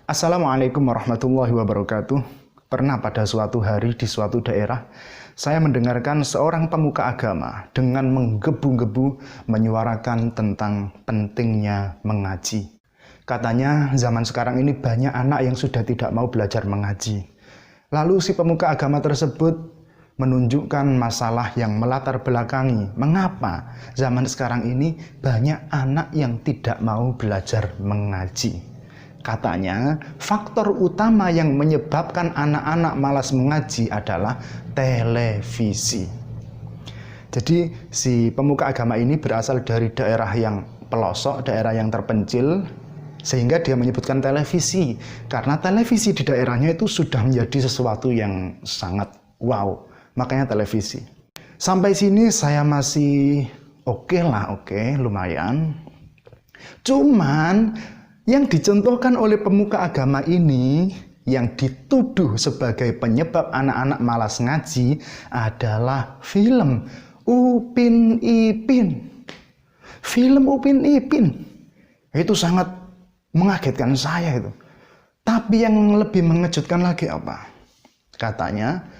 Assalamualaikum warahmatullahi wabarakatuh. Pernah pada suatu hari di suatu daerah, saya mendengarkan seorang pemuka agama dengan menggebu-gebu menyuarakan tentang pentingnya mengaji. Katanya zaman sekarang ini banyak anak yang sudah tidak mau belajar mengaji. Lalu si pemuka agama tersebut menunjukkan masalah yang melatar belakangi mengapa zaman sekarang ini banyak anak yang tidak mau belajar mengaji. Katanya, faktor utama yang menyebabkan anak-anak malas mengaji adalah televisi. Jadi, si pemuka agama ini berasal dari daerah yang pelosok, daerah yang terpencil, sehingga dia menyebutkan televisi. Karena televisi di daerahnya itu sudah menjadi sesuatu yang sangat wow, makanya televisi. Sampai sini saya masih oke, lumayan. Cuman yang dicontohkan oleh pemuka agama ini, yang dituduh sebagai penyebab anak-anak malas ngaji adalah film Upin Ipin. Film Upin Ipin itu sangat mengagetkan saya itu. Tapi yang lebih mengejutkan lagi apa? Katanya,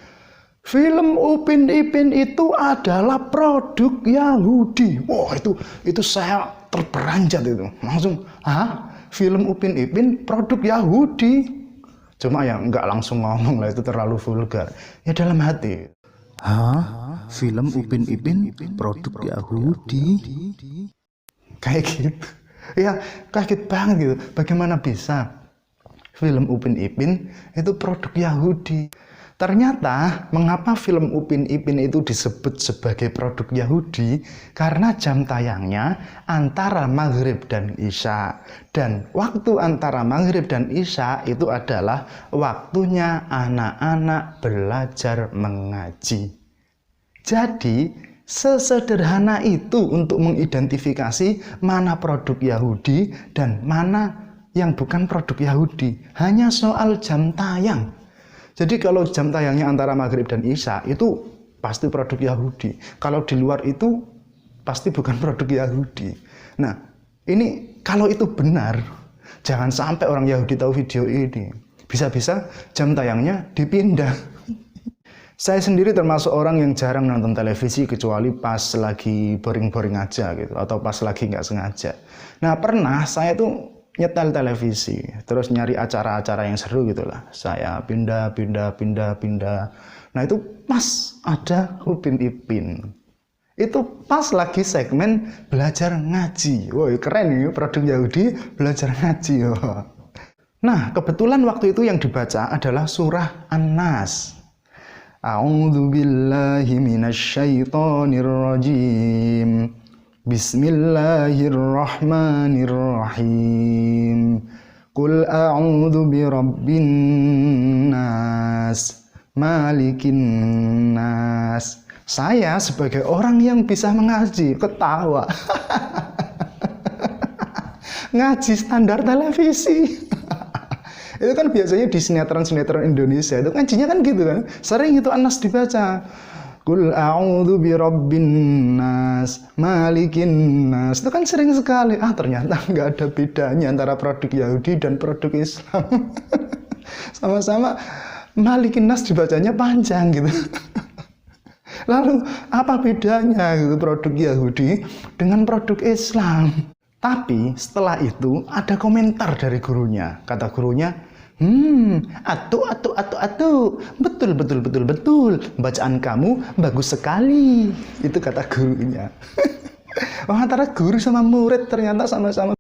film Upin Ipin itu adalah produk Yahudi. Wah, itu saya terperanjat itu. Langsung, film Upin Ipin produk Yahudi. Cuma ya nggak langsung ngomong lah, itu terlalu vulgar. Ya dalam hati, film Upin Ipin produk Yahudi? Kayak gitu. Ya kaget banget gitu. Bagaimana bisa film Upin Ipin itu produk Yahudi? Ternyata mengapa film Upin Ipin itu disebut sebagai produk Yahudi? Karena jam tayangnya antara maghrib dan isya. Dan waktu antara maghrib dan isya itu adalah waktunya anak-anak belajar mengaji. Jadi sesederhana itu untuk mengidentifikasi mana produk Yahudi dan mana yang bukan produk Yahudi. Hanya soal jam tayang. Jadi kalau jam tayangnya antara maghrib dan isya itu pasti produk Yahudi. Kalau di luar itu pasti bukan produk Yahudi. Nah, ini kalau itu benar, jangan sampai orang Yahudi tahu video ini. Bisa-bisa jam tayangnya dipindah. Saya sendiri termasuk orang yang jarang nonton televisi kecuali pas lagi boring-boring aja gitu, atau pas lagi nggak sengaja. Nah, pernah saya tuh nyetel televisi, terus nyari acara-acara yang seru gitulah. Saya pindah. Nah itu pas ada Upin Ipin. Itu pas lagi segmen belajar ngaji. Woi keren ya, produk Yahudi belajar ngaji. Nah kebetulan waktu itu yang dibaca adalah surah An-Nas. A'udzu billahi minasyaitonir rajim. Bismillahirrahmanirrahim. Qul a'udzu birabbin nas, malikin nas. Saya sebagai orang yang bisa mengaji ketawa. Ngaji standar televisi. Itu kan biasanya di sinetron-sinetron Indonesia itu ngajinya kan gitu kan. Sering itu An-Nas dibaca. Qul a'udzu birabbin nas, malikin nas. Itu kan sering sekali. Ternyata nggak ada bedanya antara produk Yahudi dan produk Islam. Sama-sama malikin nas dibacanya panjang gitu. Lalu apa bedanya gitu produk Yahudi dengan produk Islam? Tapi setelah itu ada komentar dari gurunya. Kata gurunya, betul. Bacaan kamu bagus sekali. Itu kata gurunya. Antara guru sama murid ternyata sama-sama.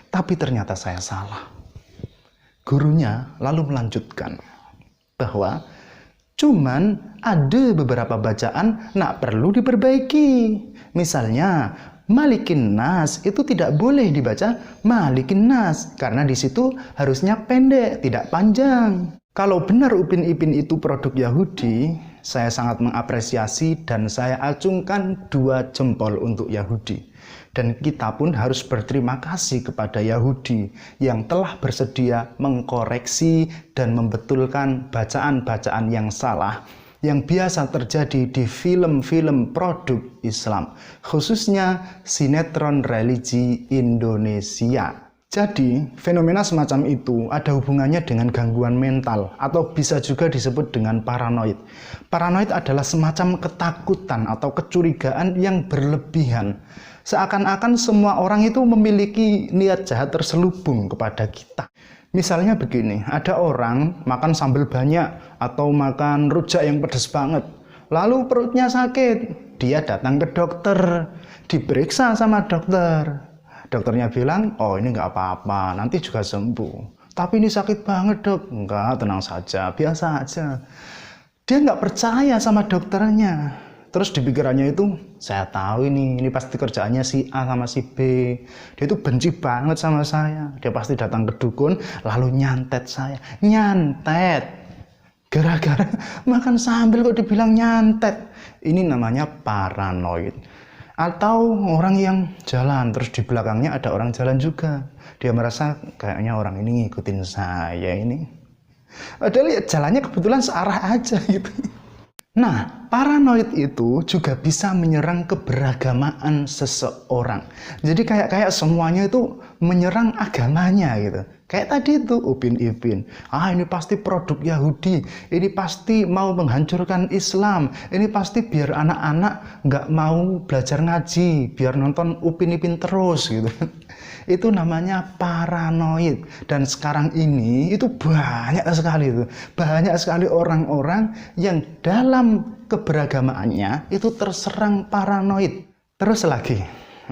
Tapi ternyata saya salah. Gurunya lalu melanjutkan bahwa cuman ada beberapa bacaan nak perlu diperbaiki. Misalnya Malikin Nas itu tidak boleh dibaca Malikin Nas karena di situ harusnya pendek, tidak panjang. Kalau benar Upin Ipin itu produk Yahudi, saya sangat mengapresiasi dan saya acungkan 2 jempol untuk Yahudi. Dan kita pun harus berterima kasih kepada Yahudi yang telah bersedia mengkoreksi dan membetulkan bacaan-bacaan yang salah yang biasa terjadi di film-film produk Islam, khususnya sinetron religi Indonesia. Jadi, fenomena semacam itu ada hubungannya dengan gangguan mental atau bisa juga disebut dengan paranoid. Paranoid adalah semacam ketakutan atau kecurigaan yang berlebihan. Seakan-akan semua orang itu memiliki niat jahat terselubung kepada kita. Misalnya begini, ada orang makan sambal banyak atau makan rujak yang pedas banget. Lalu perutnya sakit, dia datang ke dokter, diperiksa sama dokter. Dokternya bilang, oh ini nggak apa-apa, nanti juga sembuh. Tapi ini sakit banget dok. Enggak, tenang saja, biasa aja. Dia nggak percaya sama dokternya. Terus di pikirannya itu, saya tahu ini pasti kerjaannya si A sama si B. Dia itu benci banget sama saya. Dia pasti datang ke dukun, lalu nyantet saya. Nyantet. Gara-gara makan sambal kok dibilang nyantet. Ini namanya paranoid. Atau orang yang jalan, terus di belakangnya ada orang jalan juga. Dia merasa kayaknya orang ini ngikutin saya ini. Padahal ya jalannya kebetulan searah aja gitu. Nah, paranoid itu juga bisa menyerang keberagamaan seseorang. Jadi kayak semuanya itu menyerang agamanya gitu. Kayak tadi itu Upin Ipin. Ini pasti produk Yahudi. Ini pasti mau menghancurkan Islam. Ini pasti biar anak-anak nggak mau belajar ngaji, biar nonton Upin Ipin terus gitu. Itu namanya paranoid. Dan sekarang ini itu banyak sekali orang-orang yang dalam keberagamaannya itu terserang paranoid. Terus lagi,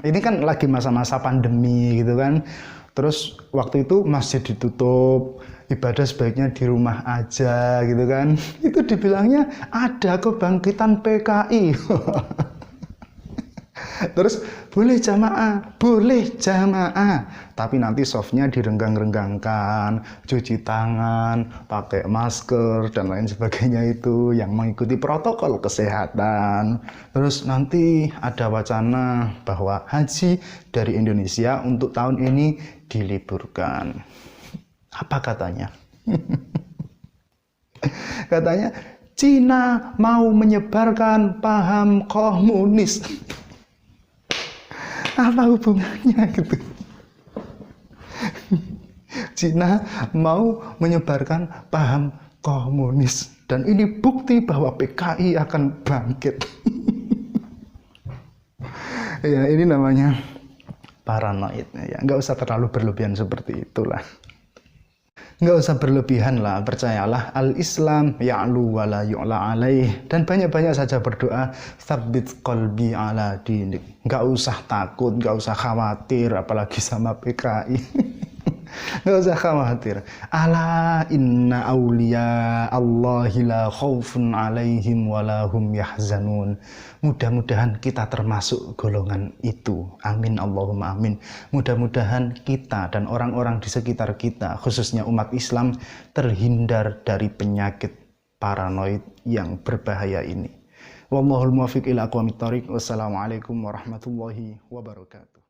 ini kan lagi masa-masa pandemi gitu kan. Terus waktu itu masjid ditutup, ibadah sebaiknya di rumah aja gitu kan. Itu dibilangnya ada kebangkitan PKI. Terus boleh jamaah, tapi nanti softnya direnggang-renggangkan, cuci tangan, pakai masker dan lain sebagainya itu yang mengikuti protokol kesehatan. Terus nanti ada wacana bahwa haji dari Indonesia untuk tahun ini diliburkan. Apa katanya? Katanya Cina mau menyebarkan paham komunis. Apa hubungannya gitu? Cina mau menyebarkan paham komunis dan ini bukti bahwa PKI akan bangkit. Ya, ini namanya paranoid ya. Nggak usah terlalu berlebihan seperti itulah. Nggak usah berlebihan lah, percayalah al-Islam ya'lu wa la yu'la alaih. Dan banyak-banyak saja berdoa, tsabbit qalbi ala dinik. Nggak usah takut, nggak usah khawatir, apalagi sama PKI. Nggak usah khawatir. Ala inna awliya Allahi la khawfun alaihim wa la hum yahzanun. Mudah-mudahan kita termasuk golongan itu. Amin Allahumma amin. Mudah-mudahan kita dan orang-orang di sekitar kita, khususnya umat Islam, terhindar dari penyakit paranoid yang berbahaya ini. Wallahul muwaffiq ila aqwamit thoriq. Wassalamualaikum warahmatullahi wabarakatuh.